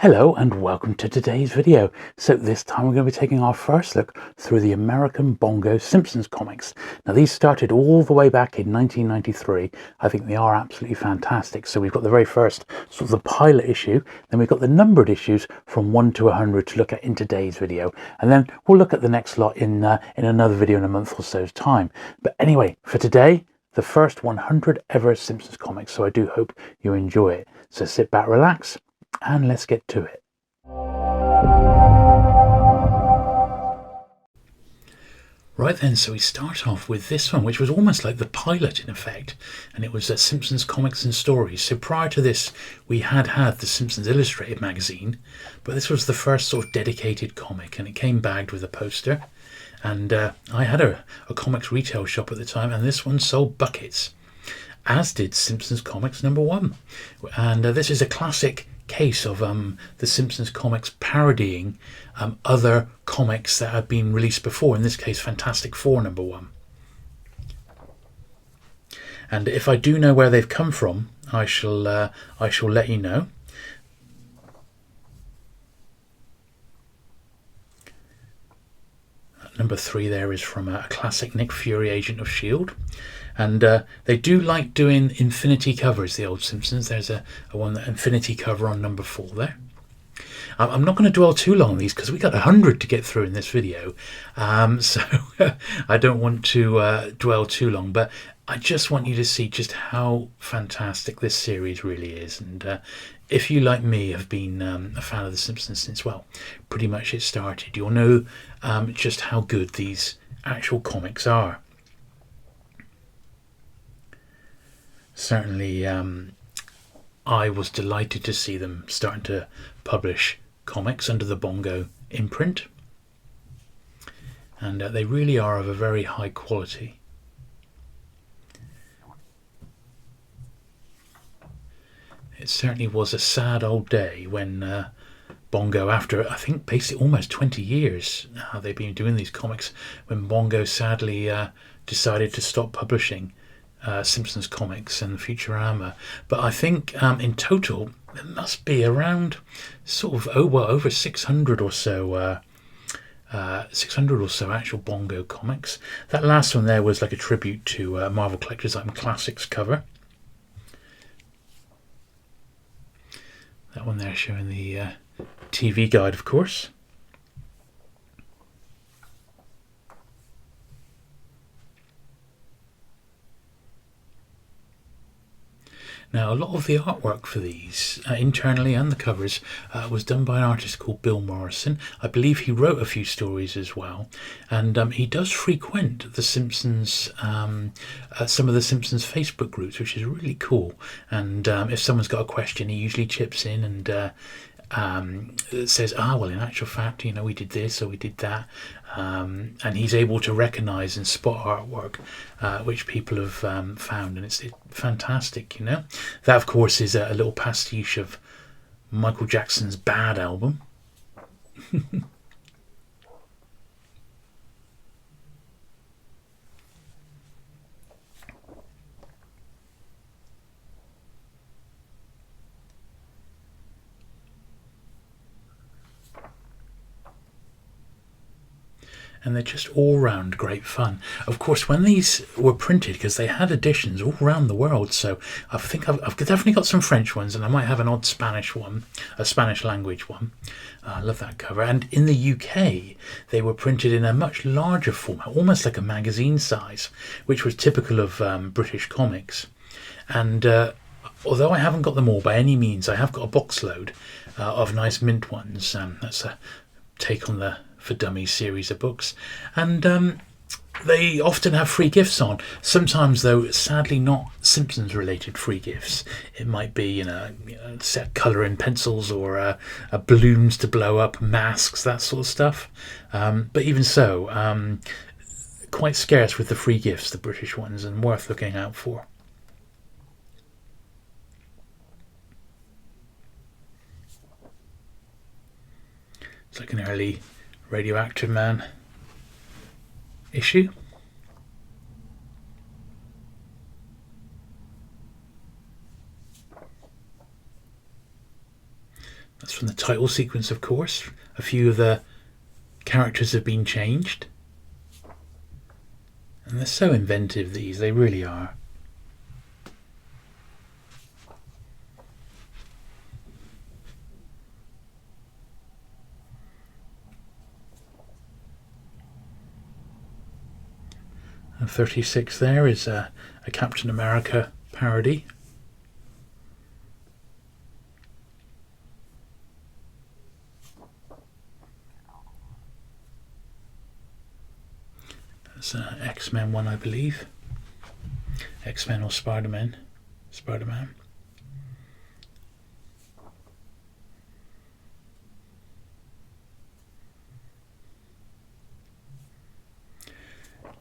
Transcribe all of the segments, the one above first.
Hello and welcome to today's video. So this time we're going to be taking our first look through the American Bongo Simpsons comics. Now these started all the way back in 1993. I think they are absolutely fantastic. So we've got the very first sort of the pilot issue, then we've got the numbered issues from 1 to 100 to look at in today's video, and then we'll look at the next lot in another video in a month or so's time. But anyway, for today, the first 100 ever Simpsons comics, so I do hope you enjoy it. So sit back, relax, and let's get to it. Right then, so we start off with this one, which was almost like the pilot in effect, and it was Simpsons Comics and Stories. So prior to this, we had the Simpsons Illustrated magazine, but this was the first sort of dedicated comic, and it came bagged with a poster. And I had a comics retail shop at the time, and this one sold buckets, as did Simpsons Comics #1. And this is a classic case of the Simpsons comics parodying other comics that had been released before, in this case Fantastic Four #1. And if I do know where they've come from, I shall let you know. Number 3 there is from a classic Nick Fury Agent of S.H.I.E.L.D. And they do like doing infinity covers, the old Simpsons. There's a one infinity cover on number 4 there. I'm not going to dwell too long on these because we got 100 to get through in this video, so I don't want to dwell too long, but I just want you to see just how fantastic this series really is. And if you, like me, have been a fan of The Simpsons since, well, pretty much it started, you'll know just how good these actual comics are. Certainly, I was delighted to see them starting to publish comics under the Bongo imprint, and they really are of a very high quality. It certainly was a sad old day when Bongo, after I think basically almost 20 years they've been doing these comics, when Bongo sadly decided to stop publishing Simpsons Comics and Futurama. But I think in total there must be around sort of over 600 or so 600 or so actual Bongo comics. That last one there was like a tribute to Marvel Collector's Item Classics cover. That one there showing the TV guide, of course. Now, a lot of the artwork for these, internally and the covers, was done by an artist called Bill Morrison. I believe he wrote a few stories as well. And he does frequent the Simpsons, some of the Simpsons Facebook groups, which is really cool. And if someone's got a question, he usually chips in and says, well, in actual fact, we did this or we did that. And he's able to recognise and spot artwork which people have found, and it's fantastic. That of course is a little pastiche of Michael Jackson's Bad album. And they're just all round great fun. Of course, when these were printed, because they had editions all around the world, so I think I've definitely got some French ones, and I might have an odd Spanish one, a Spanish language one. I love that cover. And in the UK, they were printed in a much larger format, almost like a magazine size, which was typical of British comics. And although I haven't got them all by any means, I have got a box load of nice mint ones. That's a take on the For Dummies series of books, and they often have free gifts on. Sometimes, though, sadly not Simpsons related free gifts. It might be set colouring pencils or balloons to blow up, masks, that sort of stuff. But even so, quite scarce with the free gifts, the British ones, and worth looking out for. It's like an early Radioactive Man issue. That's from the title sequence, of course. A few of the characters have been changed. And they're so inventive, these. They really are. And 36 there is a Captain America parody. That's an X-Men one, I believe. X-Men or Spider-Man.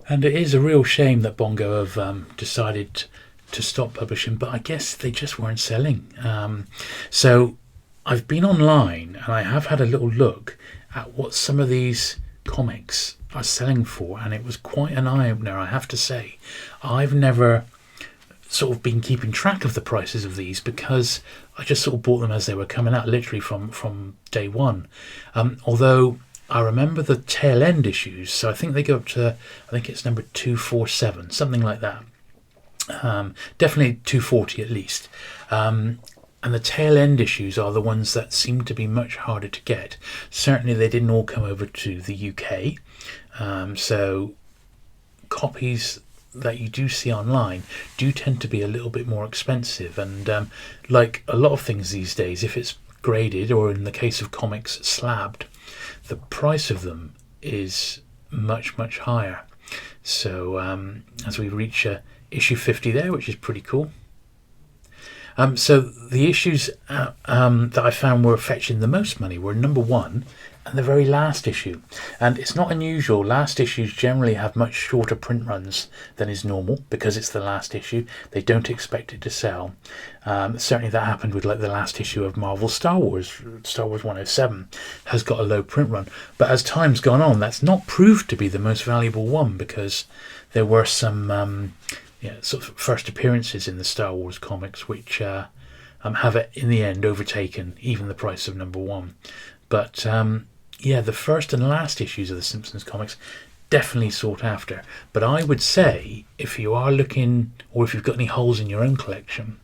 And it is a real shame that Bongo have decided to stop publishing, but I guess they just weren't selling. So I've been online and I have had a little look at what some of these comics are selling for, and it was quite an eye-opener, I have to say. I've never sort of been keeping track of the prices of these because I just sort of bought them as they were coming out, literally from day one. Although I remember the tail end issues, so I think they go up to, I think it's number 247, something like that. Definitely 240 at least. And the tail end issues are the ones that seem to be much harder to get. Certainly they didn't all come over to the UK. So copies that you do see online do tend to be a little bit more expensive. And like a lot of things these days, if it's graded, or in the case of comics, slabbed, the price of them is much, much higher. So as we reach issue 50 there, which is pretty cool. So the issues that I found were fetching the most money were number 1 and the very last issue. And it's not unusual. Last issues generally have much shorter print runs than is normal because it's the last issue. They don't expect it to sell. Certainly that happened with like the last issue of Marvel Star Wars 107 has got a low print run. But as time's gone on, that's not proved to be the most valuable one because there were some sort of first appearances in the Star Wars comics which have in the end overtaken even the price of number 1. But the first and last issues of the Simpsons comics definitely sought after. But I would say if you are looking, or if you've got any holes in your own collection,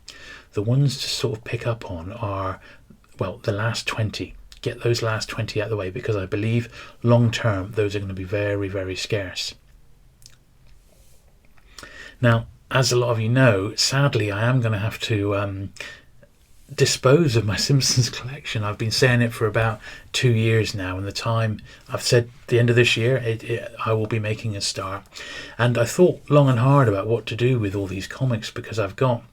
the ones to sort of pick up on are, well, the last 20. Get those last 20 out of the way because I believe long term those are going to be very, very scarce. Now, as a lot of you know, sadly I am going to have to dispose of my Simpsons collection. I've been saying it for about 2 years now, and the time I've said the end of this year I will be making a start. And I thought long and hard about what to do with all these comics because I've got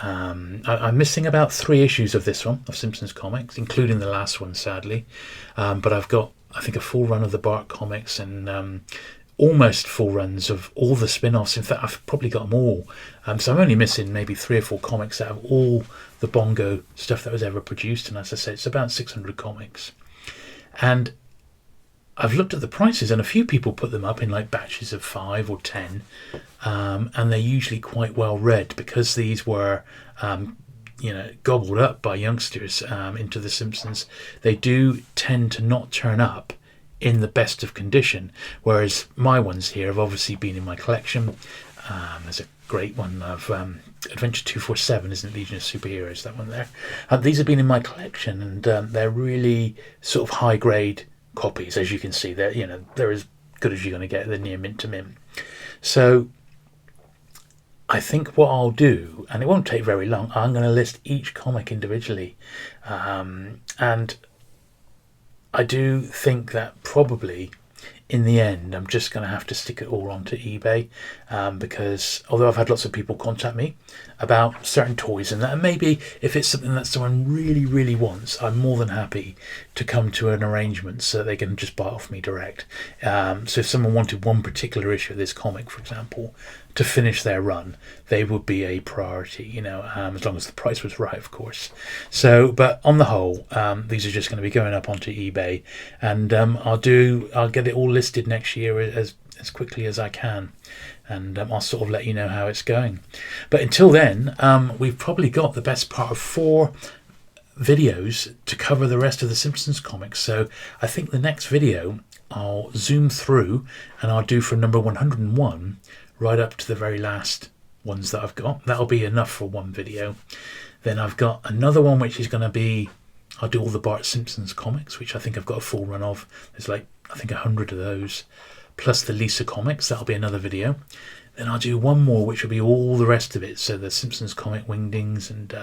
I'm missing about 3 issues of this one, of Simpsons comics, including the last one, sadly. But I've got, I think, a full run of the Burt comics and almost full runs of all the spin-offs. In fact, I've probably got them all. So I'm only missing maybe 3 or 4 comics out of all the Bongo stuff that was ever produced. And as I said, it's about 600 comics. And I've looked at the prices, and a few people put them up in like batches of 5 or 10. And they're usually quite well read because these were gobbled up by youngsters into The Simpsons. They do tend to not turn up in the best of condition, whereas my ones here have obviously been in my collection. There's a great one of Adventure 247, isn't it? Legion of Superheroes, that one there. These have been in my collection, and they're really sort of high grade copies, as you can see. They're as good as you're going to get. They're near mint to mint. So I think what I'll do, and it won't take very long, I'm going to list each comic individually, and I do think that probably in the end I'm just going to have to stick it all onto eBay, because although I've had lots of people contact me about certain toys and that, and maybe if it's something that someone really, really wants, I'm more than happy to come to an arrangement so they can just buy it off me direct. So if someone wanted one particular issue of this comic, for example, to finish their run, they would be a priority, as long as the price was right, of course. So, but on the whole, these are just going to be going up onto eBay, and I'll get it all listed next year as quickly as I can, and I'll sort of let you know how it's going. But until then, we've probably got the best part of 4 videos to cover the rest of the Simpsons comics. So I think the next video I'll zoom through and I'll do from number 101 right up to the very last ones that I've got. That'll be enough for one video. Then I've got another one which is going to be, I'll do all the Bart Simpsons comics, which I think I've got a full run of. There's like, I think 100 of those, plus the Lisa comics. That'll be another video. Then I'll do one more which will be all the rest of it. So the Simpsons comic Wingdings and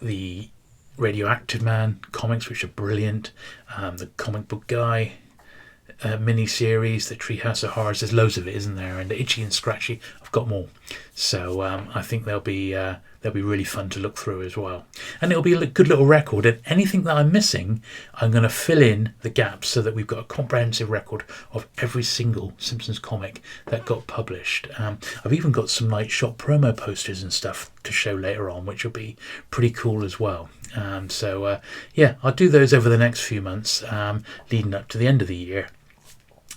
the Radioactive Man comics, which are brilliant. The Comic Book Guy mini-series, the Treehouse of Horrors. There's loads of it, isn't there? And the Itchy and Scratchy, I've got more. So I think they'll be really fun to look through as well. And it'll be a good little record. And anything that I'm missing, I'm going to fill in the gaps so that we've got a comprehensive record of every single Simpsons comic that got published. I've even got some like shop promo posters and stuff to show later on, which will be pretty cool as well. Yeah, I'll do those over the next few months, leading up to the end of the year.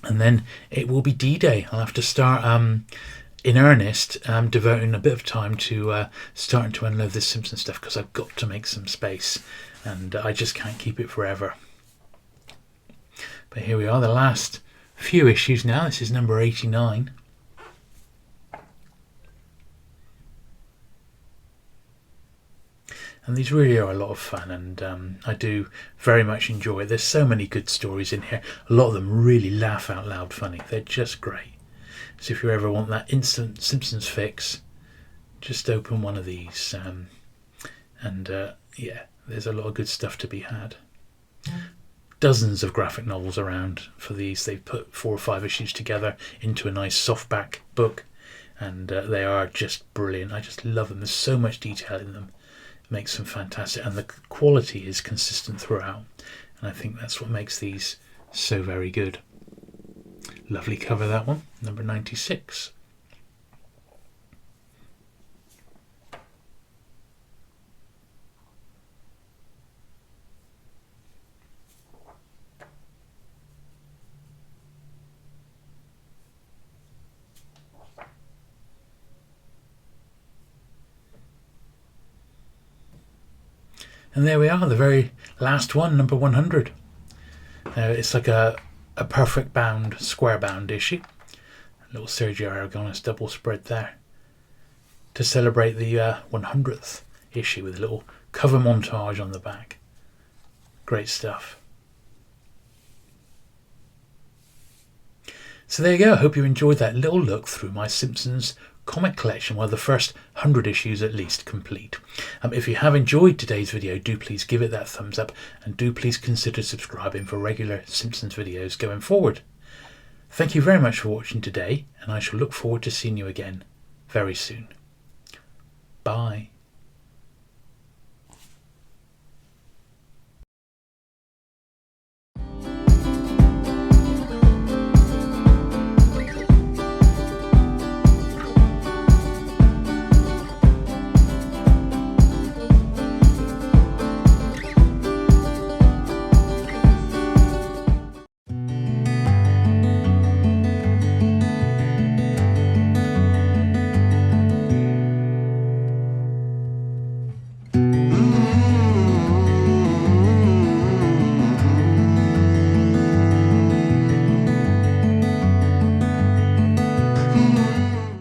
And then it will be D-Day. I'll have to start in earnest, devoting a bit of time to starting to unload this Simpsons stuff, because I've got to make some space and I just can't keep it forever. But here we are, the last few issues now. This is number 89. And these really are a lot of fun, and I do very much enjoy it. There's so many good stories in here. A lot of them really laugh out loud funny. They're just great. So if you ever want that instant Simpsons fix, just open one of these. Yeah, there's a lot of good stuff to be had. Dozens of graphic novels around for these. They've put 4 or 5 issues together into a nice softback book, and they are just brilliant. I just love them. There's so much detail in them. Makes them fantastic, and the quality is consistent throughout, and I think that's what makes these so very good. Lovely cover, that one, number 96. And there we are, the very last one, number 100. It's like a perfect bound, square bound issue. A little Sergio Aragonés double spread there to celebrate the 100th issue with a little cover montage on the back. Great stuff. So there you go. I hope you enjoyed that little look through my Simpsons comic collection, well, the first 100 issues at least complete. If you have enjoyed today's video, do please give it that thumbs up, and do please consider subscribing for regular Simpsons videos going forward. Thank you very much for watching today, and I shall look forward to seeing you again very soon. Bye.